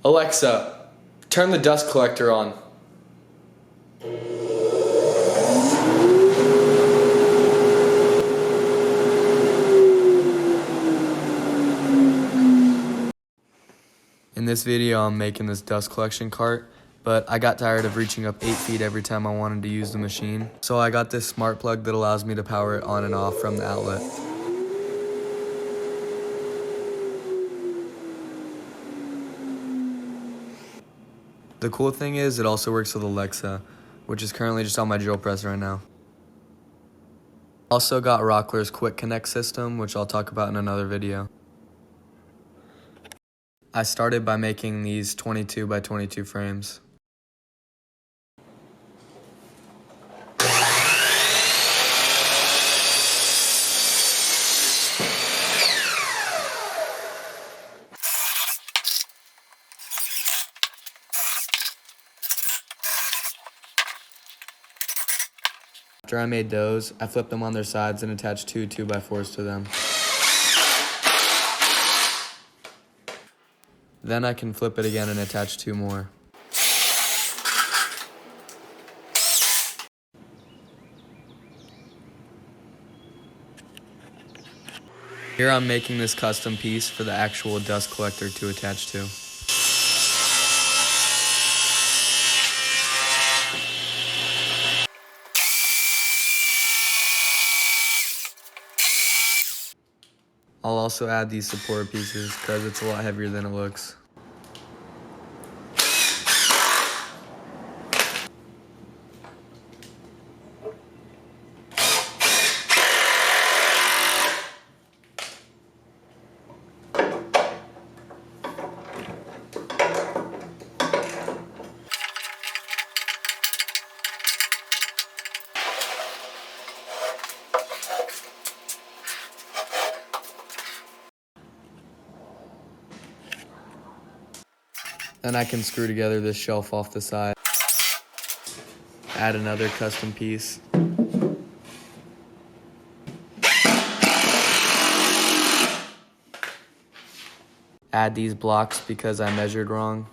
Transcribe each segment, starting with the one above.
Alexa, turn the dust collector on. In this video, I'm making this dust collection cart, but I got tired of reaching up 8 feet every time I wanted to use the machine. So I got this smart plug that allows me to power it on and off from the outlet. The cool thing is it also works with Alexa, which is currently just on my drill press right now. Also got Rockler's quick connect system, which I'll talk about in another video. I started by making these 22 by 22 frames. After I made those, I flipped them on their sides and attached two 2x4s to them. Then I can flip it again and attach two more. Here I'm making this custom piece for the actual dust collector to attach to. I'll also add these support pieces because it's a lot heavier than it looks. Then I can screw together this shelf off the side. Add another custom piece. Add these blocks because I measured wrong.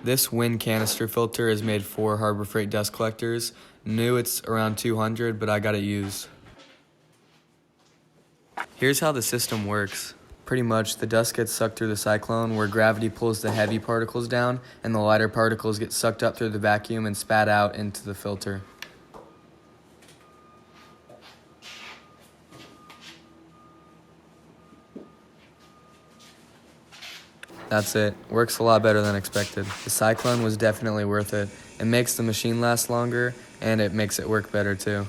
This Wynn canister filter is made for Harbor Freight dust collectors. New it's around 200, but I got it used. Here's how the system works. Pretty much, the dust gets sucked through the Cyclone where gravity pulls the heavy particles down and the lighter particles get sucked up through the vacuum and spat out into the filter. That's it. Works a lot better than expected. The Cyclone was definitely worth it. It makes the machine last longer, and it makes it work better too.